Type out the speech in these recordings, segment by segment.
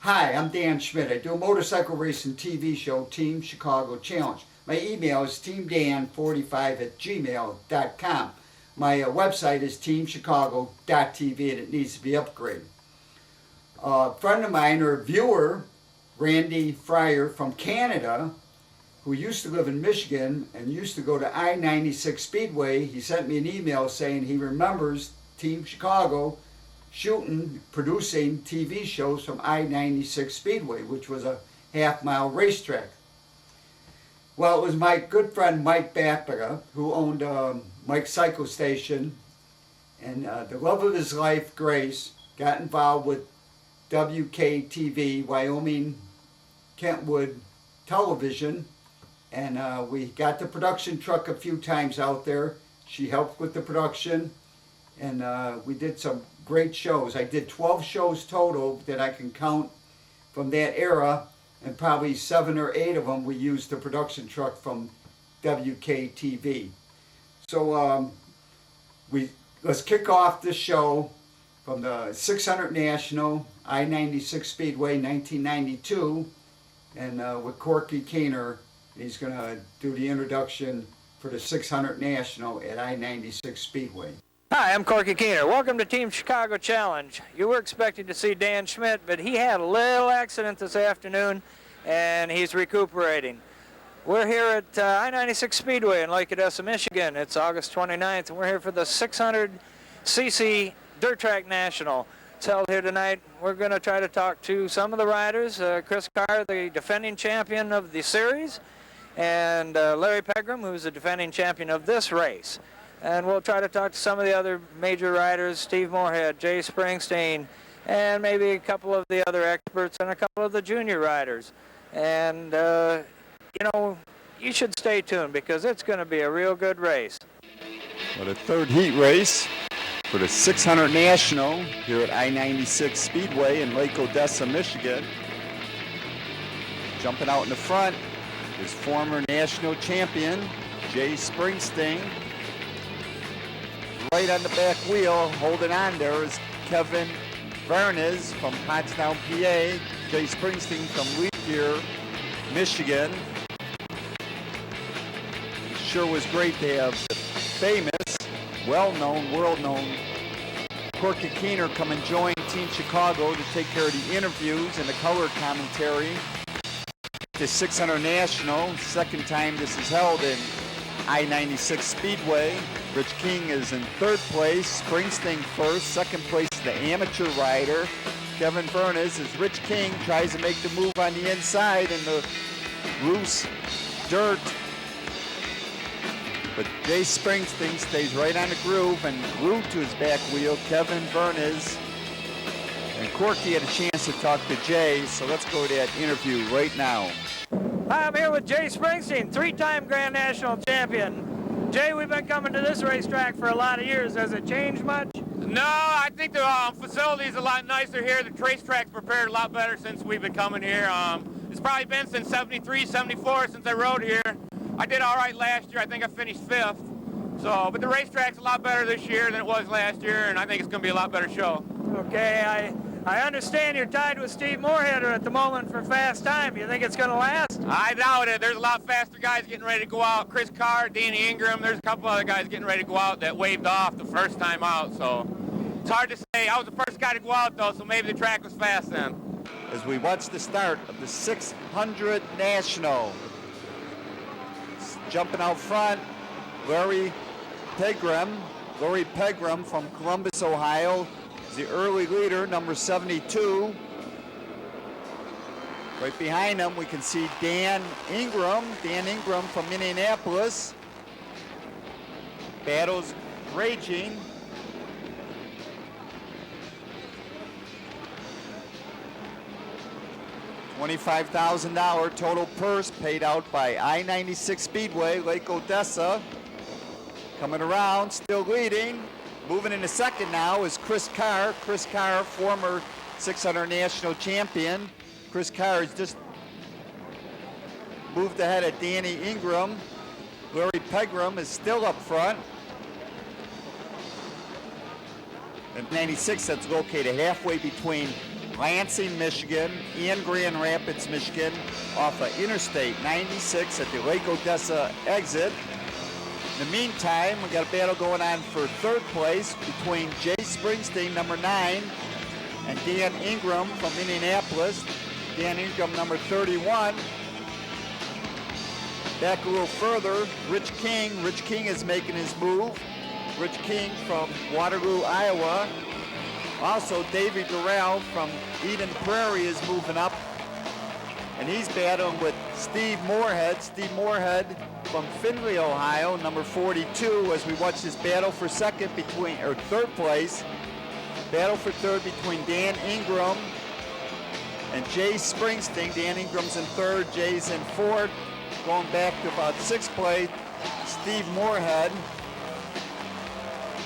Hi, I'm Dan Schmitt. I do a motorcycle racing TV show, Team Chicago Challenge. My email is teamdan45@gmail.com. My website is teamchicago.tv and it needs to be upgraded. A friend of mine, or viewer, Randy Fryer from Canada, who used to live in Michigan and used to go to I-96 Speedway, he sent me an email saying he remembers Team Chicago producing TV shows from I-96 Speedway, which was a half-mile racetrack. Well, it was my good friend Mike Bapaga, who owned Mike's Cycle Station, and the love of his life, Grace, got involved with WKTV, Wyoming Kentwood Television, and we got the production truck a few times out there. She helped with the production, and we did some great shows. I did 12 shows total that I can count from that era, and probably 7 or 8 of them we used the production truck from WKTV. So let's kick off this show from the 600 National, I-96 Speedway, 1992, and with Corky Keener. He's going to do the introduction for the 600 National at I-96 Speedway. Hi, I'm Corky Keener. Welcome to Team Chicago Challenge. You were expecting to see Dan Schmitt, but he had a little accident this afternoon, and he's recuperating. We're here at I-96 Speedway in Lake Odessa, Michigan. It's August 29th, and we're here for the 600cc Dirt Track National. It's held here tonight. We're going to try to talk to some of the riders. Chris Carr, the defending champion of the series, and Larry Pegram, who's the defending champion of this race. And we'll try to talk to some of the other major riders, Steve Moorhead, Jay Springsteen, and maybe a couple of the other experts and a couple of the junior riders. And, you should stay tuned because it's going to be a real good race. Well, the third heat race for the 600 National here at I-96 Speedway in Lake Odessa, Michigan. Jumping out in the front is former national champion Jay Springsteen. Right on the back wheel, holding on there, is Kevin Vernes from Pottstown, PA. Jay Springsteen from Leap Year, Michigan. It sure was great to have the famous, well-known, world-known Corky Keener come and join Team Chicago to take care of the interviews and the color commentary. The 600 National, second time this is held in I-96 Speedway. Rich King is in third place, Springsteen first, second place is the amateur rider. Kevin Vernes is Rich King, tries to make the move on the inside in the loose dirt. But Jay Springsteen stays right on the groove and glued to his back wheel, Kevin Vernes. And Corky had a chance to talk to Jay, so let's go to that interview right now. Hi, I'm here with Jay Springsteen, 3-time Grand National champion. Jay, we've been coming to this racetrack for a lot of years. Has it changed much? No, I think the facility's a lot nicer here. The racetrack's prepared a lot better since we've been coming here. It's probably been since 73, 74 since I rode here. I did all right last year. I think I finished 5th. So, but the racetrack's a lot better this year than it was last year, and I think it's going to be a lot better show. Okay, I understand you're tied with Steve Moorhead at the moment for fast time. You think it's going to last? I doubt it. There's a lot faster guys getting ready to go out. Chris Carr, Danny Ingram, there's a couple other guys getting ready to go out that waved off the first time out. So it's hard to say. I was the first guy to go out, though, so maybe the track was fast then. As we watch the start of the 600 National. Jumping out front, Larry Pegram from Columbus, Ohio, is the early leader, number 72. Right behind him, we can see Dan Ingram from Minneapolis. Battles raging. $25,000 total purse paid out by I-96 Speedway, Lake Odessa. Coming around, still leading. Moving into second now is Chris Carr. Chris Carr, former 600 National champion. Chris Carr has just moved ahead of Danny Ingram. Larry Pegram is still up front. And 96, that's located halfway between Lansing, Michigan, and Grand Rapids, Michigan, off of Interstate 96 at the Lake Odessa exit. In the meantime, we got a battle going on for third place between Jay Springsteen, number 9, and Dan Ingram from Indianapolis. Dan Ingram, number 31. Back a little further, Rich King. Rich King is making his move. Rich King from Waterloo, Iowa. Also, Davey Durrell from Eden Prairie is moving up. And he's battling with Steve Moorhead. Steve Moorhead from Findlay, Ohio, number 42, as we watch this battle for third place. Battle for third between Dan Ingram and Jay Springsteen. Dan Ingram's in third, Jay's in fourth. Going back to about sixth place, Steve Moorhead.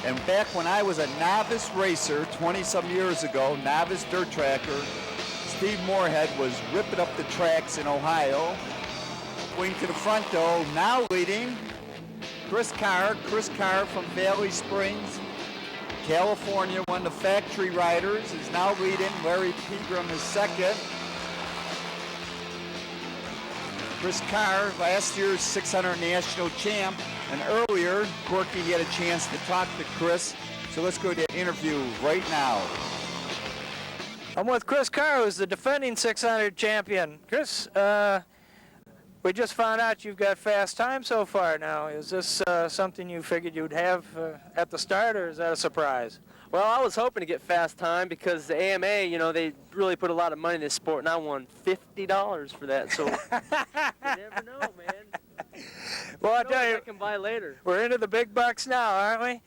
And back when I was a novice racer 20-some years ago, novice dirt tracker, Steve Moorhead was ripping up the tracks in Ohio. Going to the front though, now leading, Chris Carr. Chris Carr from Valley Springs, California, one of the factory riders, is now leading. Larry Pegram is second. Chris Carr, last year's 600 national champ, and earlier, Corky had a chance to talk to Chris, so let's go to the interview right now. I'm with Chris Carr, who's the defending 600 champion. Chris, we just found out you've got fast time so far now. Is this something you figured you'd have at the start, or is that a surprise? Well, I was hoping to get fast time because the AMA, you know, they really put a lot of money in this sport, and I won $50 for that. So you never know, man. Well, I tell you, I can buy later. We're into the big bucks now, aren't we?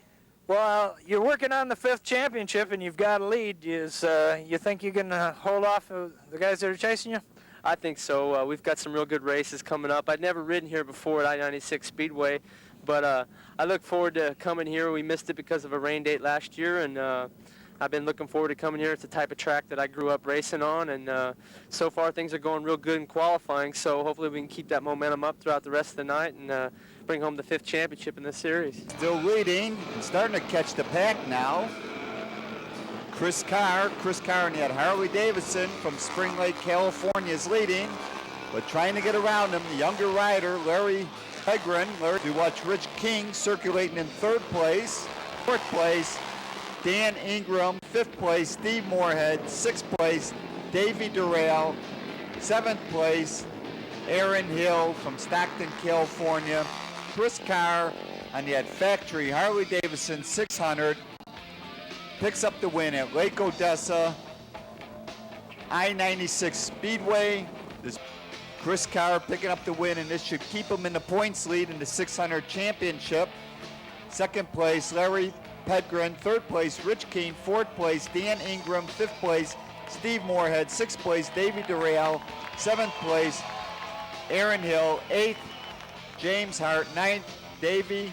Well, you're working on the 5th championship, and you've got a lead. You think you can hold off the guys that are chasing you? I think so. We've got some real good races coming up. I'd never ridden here before at I-96 Speedway, but I look forward to coming here. We missed it because of a rain date last year, and I've been looking forward to coming here. It's the type of track that I grew up racing on, and so far things are going real good in qualifying, so hopefully we can keep that momentum up throughout the rest of the night and bring home the 5th championship in this series. Still leading, and starting to catch the pack now. Chris Carr and that Harley Davidson from Spring Lake, California is leading, but trying to get around him, the younger rider, Larry Pegrin. We watch Rich King circulating in 3rd place. 4th place, Dan Ingram. 5th place, Steve Moorhead. 6th place, Davey Durrell. 7th place, Aaron Hill from Stockton, California. Chris Carr on that factory Harley Davidson 600 picks up the win at Lake Odessa I-96 Speedway. This Chris Carr picking up the win, and this should keep him in the points lead in the 600 championship. 2nd place, Larry Pedgren. 3rd place, Rich King. 4th place, Dan Ingram. 5th place, Steve Moorhead. 6th place, Davey Durrell. 7th place, Aaron Hill. 8th, James Hart. 9th, Davey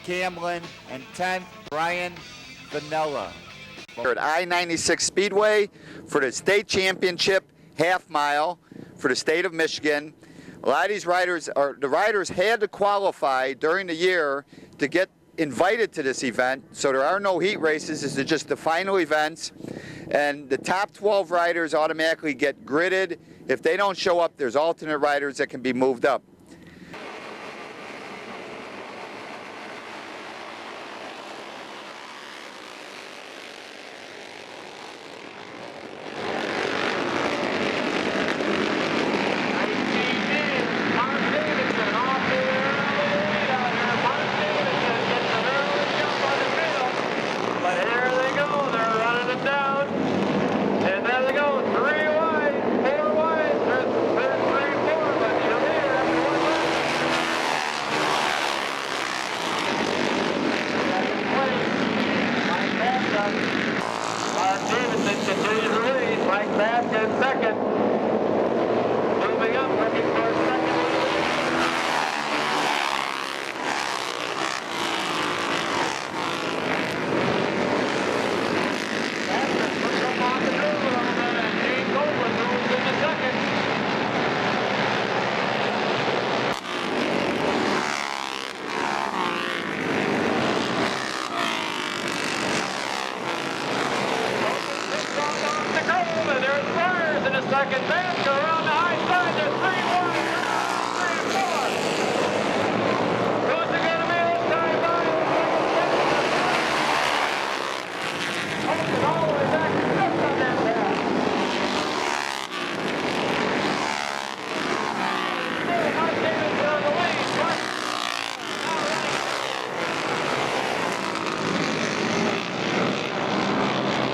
Camlin. And 10th, Brian Vanilla. We're at I-96 Speedway for the state championship half mile for the state of Michigan. A lot of these riders the riders had to qualify during the year to get invited to this event, so there are no heat races. This is just the final events, and the top 12 riders automatically get gridded. If they don't show up, there's alternate riders that can be moved up. in a second. Babka around the high side. There's 3-1. 3-4. Who's it going to be this time, Bobby? Holds it all the way back to 6th on that pass. Mike Davidson on the lead.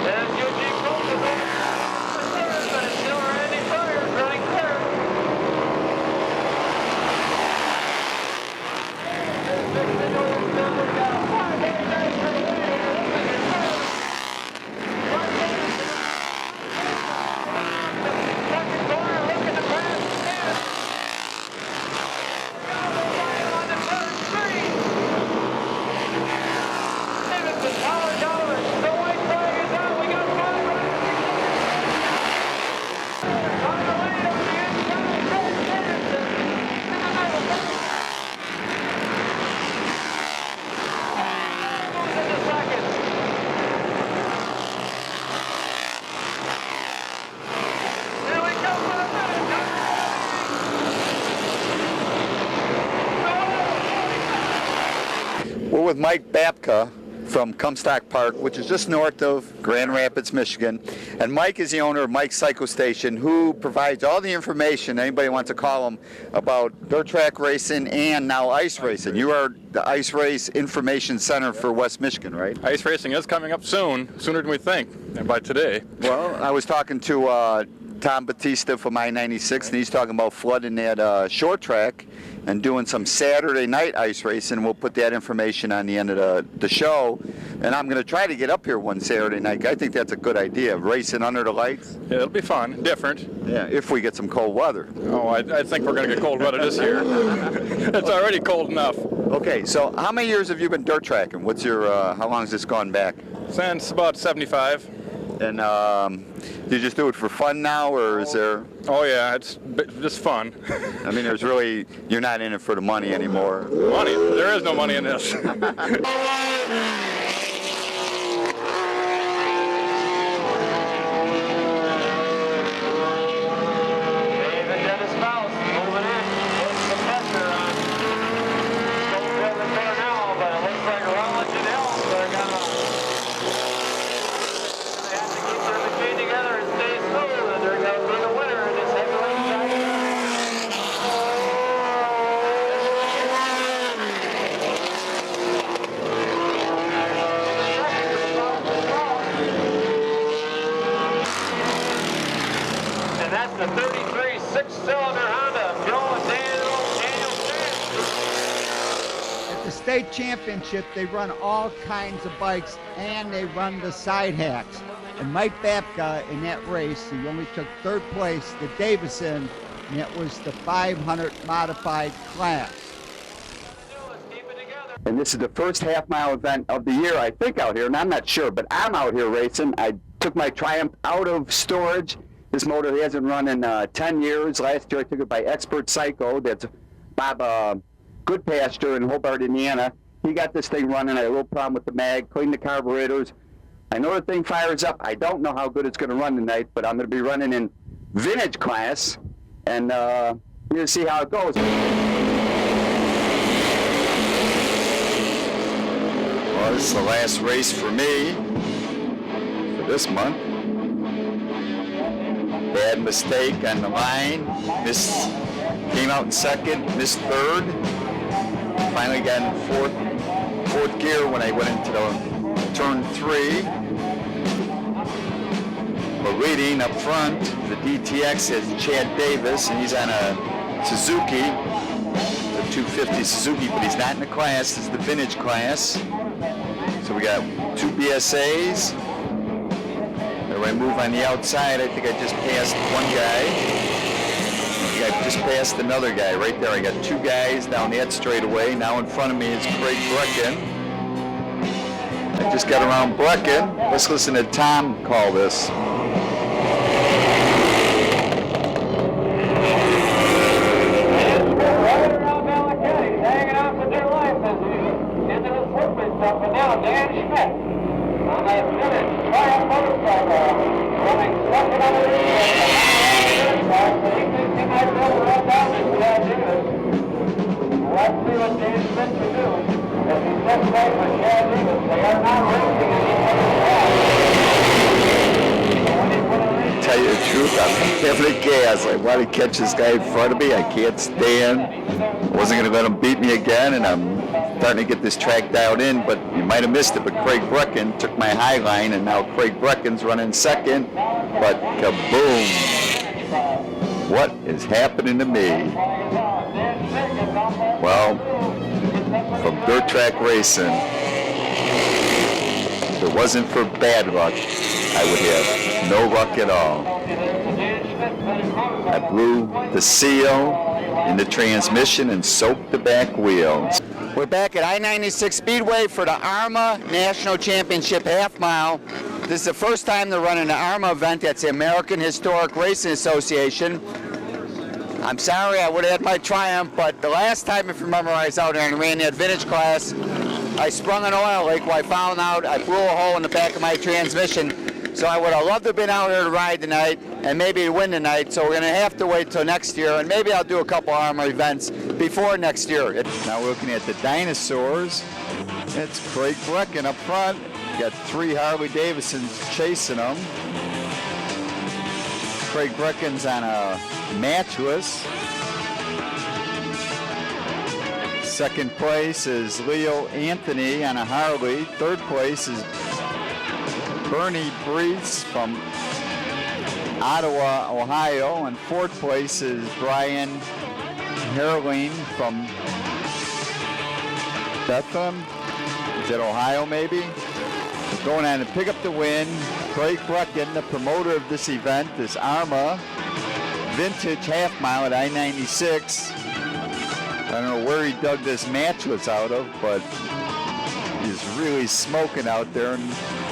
And Eugene Colton is over the third, but it's still Randy Fryers running third. Second corner, looking to pass again. On the third screen. Davidson power down. The white flag is out. We got 5 on the lead on the inside. Chris Davidson in the middle. Moves into second. Here we go for the finish. We're with Mike Babka from Comstock Park, which is just north of Grand Rapids, Michigan. And Mike is the owner of Mike's Cycle Station, who provides all the information anybody wants to call him about dirt track racing and now ice racing. You are the Ice Race Information Center for West Michigan, right? Ice racing is coming up soon, sooner than we think, and by today. Well, I was talking to Tom Batista from I-96, and he's talking about flooding that short track and doing some Saturday night ice racing. We'll put that information on the end of the show. And I'm going to try to get up here one Saturday night. I think that's a good idea, racing under the lights. Yeah, it'll be fun, different. Yeah, if we get some cold weather. Oh, I think we're going to get cold weather this year. It's already cold enough. Okay, so how many years have you been dirt tracking? What's your, how long has this gone back? Since about 75. And do you just do it for fun now, or is there? Oh yeah, it's just fun. I mean, there's really, you're not in it for the money anymore. Money? There is no money in this. That's the 33 six-cylinder Honda Joe and Daniel Sands. At the state championship, they run all kinds of bikes, and they run the side hacks. And Mike Babka, in that race, he only took third place to Davison, and it was the 500 modified class. And this is the first half-mile event of the year, I think, out here, and I'm not sure, but I'm out here racing. I took my Triumph out of storage. This motor hasn't run in 10 years. Last year I took it by Expert Psycho. That's Bob Goodpasture in Hobart, Indiana. He got this thing running. I had a little problem with the mag, cleaned the carburetors. I know the thing fires up. I don't know how good it's going to run tonight, but I'm going to be running in vintage class, and we're going to see how it goes. Well, this is the last race for me for this month. Bad mistake on the line. Came out in second, missed third. Finally got in fourth gear when I went into the turn 3. But leading up front, the DTX is Chad Davis, and he's on a Suzuki, the 250 Suzuki, but he's not in the class. This is the vintage class. So we got 2 BSAs. If I move on the outside, I think I just passed one guy. I think I just passed another guy right there. I got 2 guys down that straightaway. Now in front of me is Craig Brecken. I just got around Brecken. Let's listen to Tom call this. Hanging out for dear life as he into the slippery stuff, and now Dan Schmitt on that vintage Triumph motorcycle running second on the lead. truth, I'm having a gas. I want to catch this guy in front of me. I can't stand. I wasn't going to let him beat me again, and I'm starting to get this track dialed in, but you might have missed it, but Craig Brecken took my high line, and now Craig Brecken's running second, but kaboom. What is happening to me? Well, from dirt track racing, if it wasn't for bad luck, I would have no luck at all. I blew the seal in the transmission and soaked the back wheels. We're back at I-96 Speedway for the ARHA National Championship half mile. This is the first time they're running the ARHA event. That's the American Historic Racing Association. I'm sorry, I would have had my Triumph, but the last time, if you remember, I was out there and ran that vintage class, I sprung an oil leak. Well, I found out I blew a hole in the back of my transmission. So I would have loved to have been out here to ride tonight and maybe win tonight. So we're going to have to wait till next year, and maybe I'll do a couple ARHA events before next year. Now we're looking at the dinosaurs. It's Craig Brecken up front. Got 3 Harley Davidsons chasing him. Craig Brecken's on a matchless. Second place is Leo Anthony on a Harley. Third place is Bernie Brees from Ottawa, Ohio. And fourth place is Brian Herling from Bethlehem. Is that Ohio maybe? We're going on to pick up the win. Craig Brecken, the promoter of this event, this ARHA Vintage Half Mile at I-96. I don't know where he dug this matchless out of, but he's really smoking out there and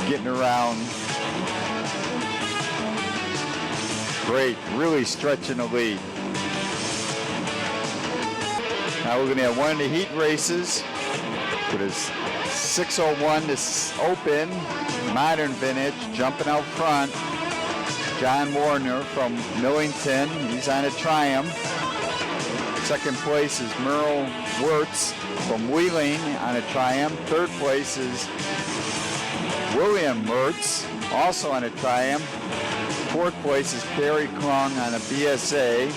getting around. Great, really stretching the lead. Now we're going to have one of the heat races with his 601, this open, modern vintage, jumping out front. John Warner from Millington, he's on a Triumph. Second place is Merle Wirtz from Wheeling on a Triumph. Third place is William Wirtz, also on a Triumph. Fourth place is Kerry Klung on a BSA.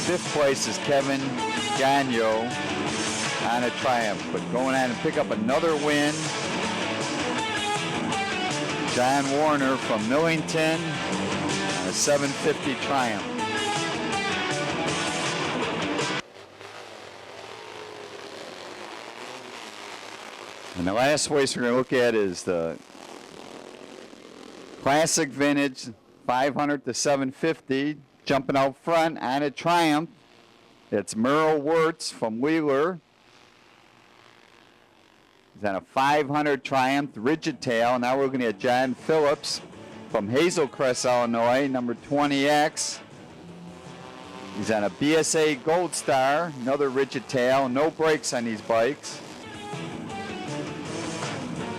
Fifth place is Kevin Gagnon on a Triumph. But going on and pick up another win, John Warner from Millington on a 750 Triumph. And the last race we're going to look at is the Classic Vintage 500 to 750, jumping out front on a Triumph. It's Merle Wirtz from Wheeler. He's on a 500 Triumph Rigid Tail. Now we're going to get John Phillips from Hazel Crest, Illinois, number 20X. He's on a BSA Gold Star, another Rigid Tail. No brakes on these bikes.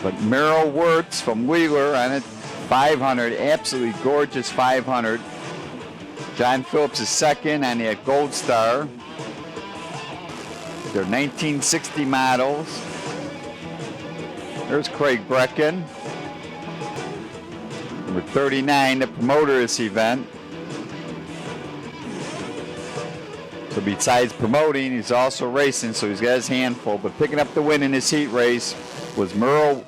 But Merle Wirtz from Wheeler on a 500, absolutely gorgeous 500. John Phillips is second on the Gold Star. They're 1960 models. There's Craig Brecken, number 39, the promoter of this event. So besides promoting, he's also racing, so he's got his hand full. But picking up the win in this heat race was Merle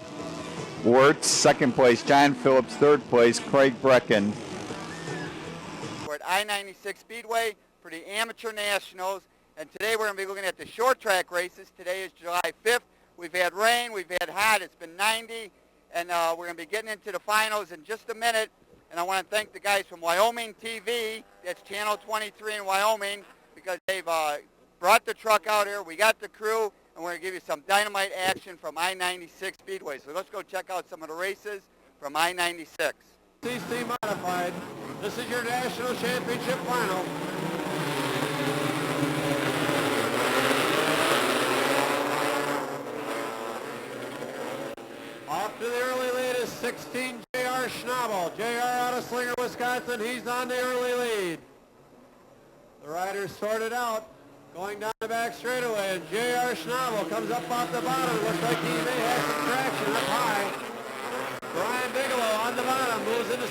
Wirtz, second place John Phillips, third place Craig Brecken. We're at I-96 Speedway for the Amateur Nationals, and today we're going to be looking at the short track races. Today is July 5th. We've had rain, we've had hot, it's been 90, and we're going to be getting into the finals in just a minute. And I want to thank the guys from Wyoming TV, that's Channel 23 in Wyoming, because they've brought the truck out here. We got the crew, and we're going to give you some dynamite action from I-96 Speedway. So let's go check out some of the races from I-96. CC Modified, this is your National Championship final. Off to the early lead is 16 J.R. Schnabel. J.R. out of Slinger, Wisconsin. He's on the early lead. The riders sorted out. Going down the back straightaway, and J.R. Schnabel comes up off the bottom. Looks like he may have some traction up high.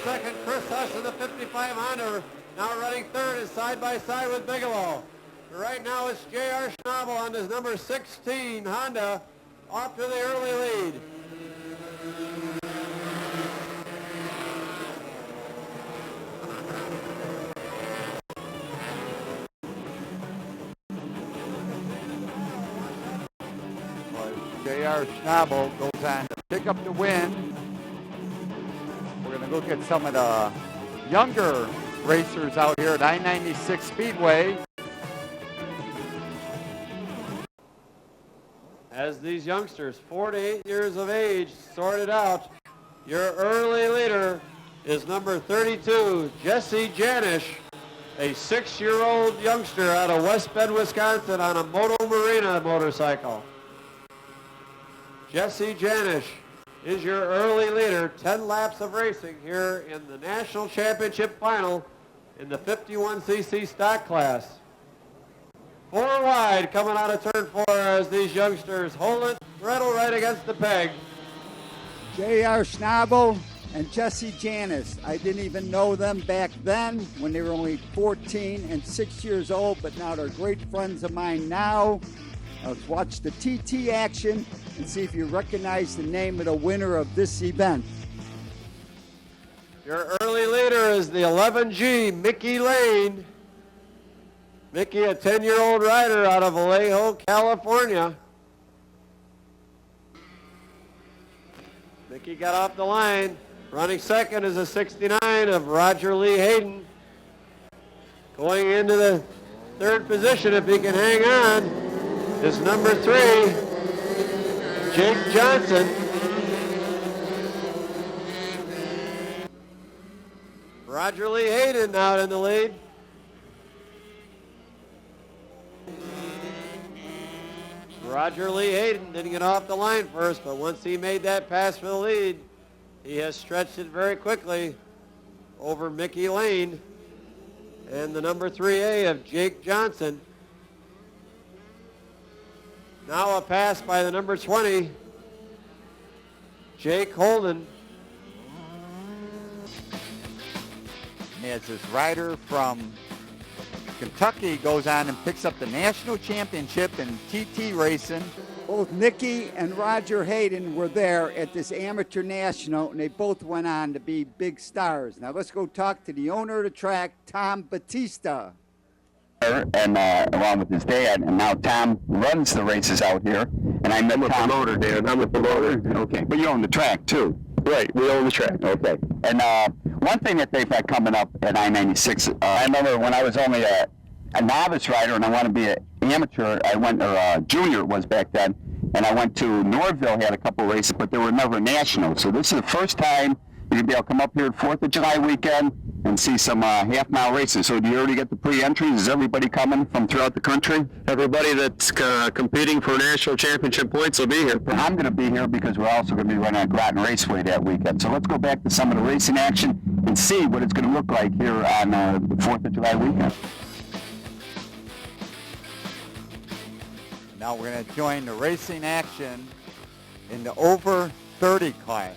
second. Chris Huss in the 55 Honda. Now running third is side by side with Bigelow. Right now it's J.R. Schnabel on his number 16 Honda off to the early lead. J.R. Schnabel goes on to pick up the win. We're going to look at some of the younger racers out here at I-96 Speedway. As these youngsters, 4 to 8 years of age, sorted out, your early leader is number 32, Jesse Janish, a 6-year-old youngster out of West Bend, Wisconsin on a Moto Marina motorcycle. Jesse Janish is your early leader, 10 laps of racing here in the National Championship Final in the 51cc stock class. 4 wide coming out of turn 4 as these youngsters hold it, throttle right against the peg. J.R. Schnabel and Jesse Janis. I didn't even know them back then when they were only 14 and 6 years old, but now they're great friends of mine now. Let's watch the TT action and see if you recognize the name of the winner of this event. Your early leader is the 11G, Mickey Lane. Mickey, a 10-year-old rider out of Vallejo, California. Mickey got off the line. Running second is a 69 of Roger Lee Hayden. Going into the third position, if he can hang on, is number 3, Jake Johnson. Roger Lee Hayden out in the lead. Roger Lee Hayden didn't get off the line first, but once he made that pass for the lead, he has stretched it very quickly over Mickey Lane and the number 3A of Jake Johnson. Now a pass by the number 20, Jake Holden. As this rider from Kentucky goes on and picks up the national championship in TT racing. Both Mickey and Roger Hayden were there at this amateur national, and they both went on to be big stars. Now let's go talk to the owner of the track, Tom Batista. And along with his dad, and now Tom runs the races out here. And I met Tom. I'm the promoter, Dan. I'm the promoter. Okay, but you own the track too. Right, we own the track. Okay. And one thing that they've had coming up at I-96, I remember when I was only a novice rider and I wanted to be an amateur, I went, or junior it was back then, and I went to Norville, had a couple races, but they were never national. So this is the first time you're going to be able to come up here at 4th of July weekend and see some half-mile races. So do you already get the pre-entries? Is everybody coming from throughout the country? Everybody that's competing for national championship points will be here. I'm going to be here because we're also going to be running at Groton Raceway that weekend. So let's go back to some of the racing action and see what it's going to look like here on the 4th of July weekend. Now we're going to join the racing action in the over 30 class.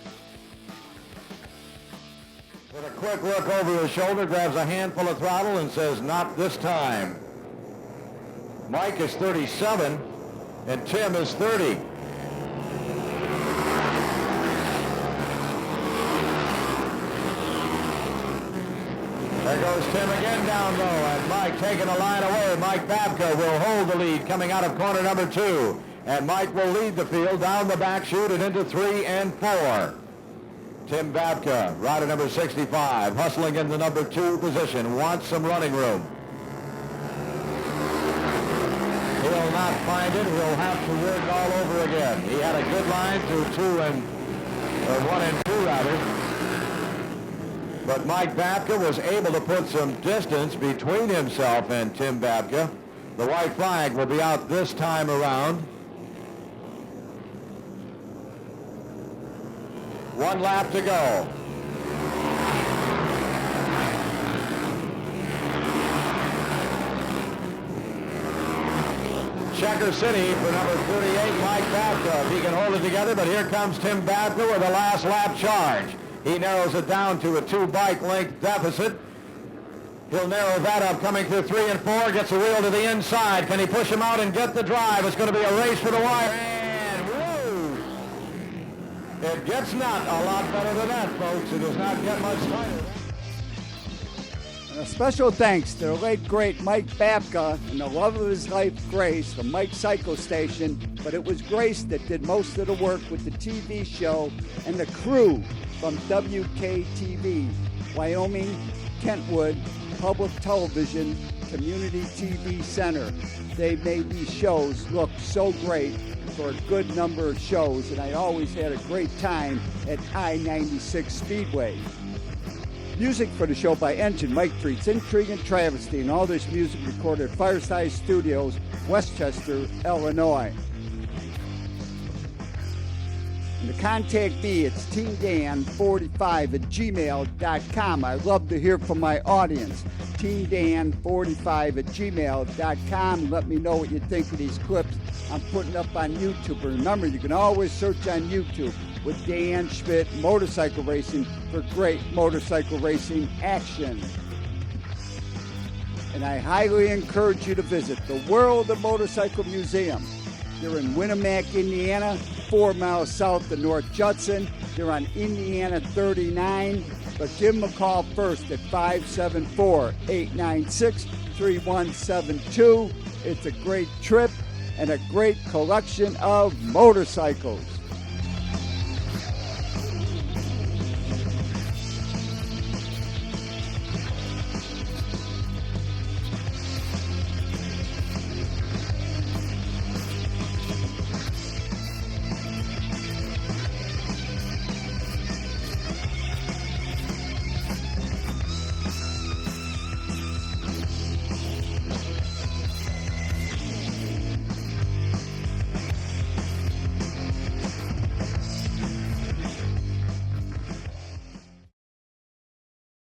With a quick look over his shoulder, grabs a handful of throttle and says, "Not this time." Mike is 37 and Tim is 30. There goes Tim again down low, and Mike taking a line away. Mike Babka will hold the lead coming out of corner number 2. And Mike will lead the field down the back chute and into 3 and 4. Tim Babka, rider number 65, hustling in the number 2 position, wants some running room. He'll not find it. He'll have to work all over again. He had a good line through 1 and 2 rather. But Mike Babka was able to put some distance between himself and Tim Babka. The white flag will be out this time around. 1 lap to go. Checker City for number 38, Mike Babka. If he can hold it together, but here comes Tim Babka with a last lap charge. He narrows it down to a 2-bike length deficit. He'll narrow that up, coming through 3 and 4, gets a wheel to the inside. Can he push him out and get the drive? It's going to be a race for the wire. And woo! It gets not a lot better than that, folks. It does not get much tighter. And a special thanks to the late, great Mike Babka and the love of his life, Grace, from Mike's Cycle Station. But it was Grace that did most of the work with the TV show and the crew from WKTV, Wyoming, Kentwood, Public Television, Community TV Center. They made these shows look so great for a good number of shows, and I always had a great time at I-96 Speedway. Music for the show by Engine, Mike Treats, Intrigue, and Travesty, and all this music recorded at Fireside Studios, Westchester, Illinois. And to contact me, it's teamdan45@gmail.com. I love to hear from my audience. teamdan45@gmail.com. Let me know what you think of these clips I'm putting up on YouTube. And remember, you can always search on YouTube with Dan Schmitt Motorcycle Racing for great motorcycle racing action. And I highly encourage you to visit the World of Motorcycle Museum. They're in Winamac, Indiana, 4 miles south of North Judson. They're on Indiana 39. But give them a call first at 574-896-3172. It's a great trip and a great collection of motorcycles.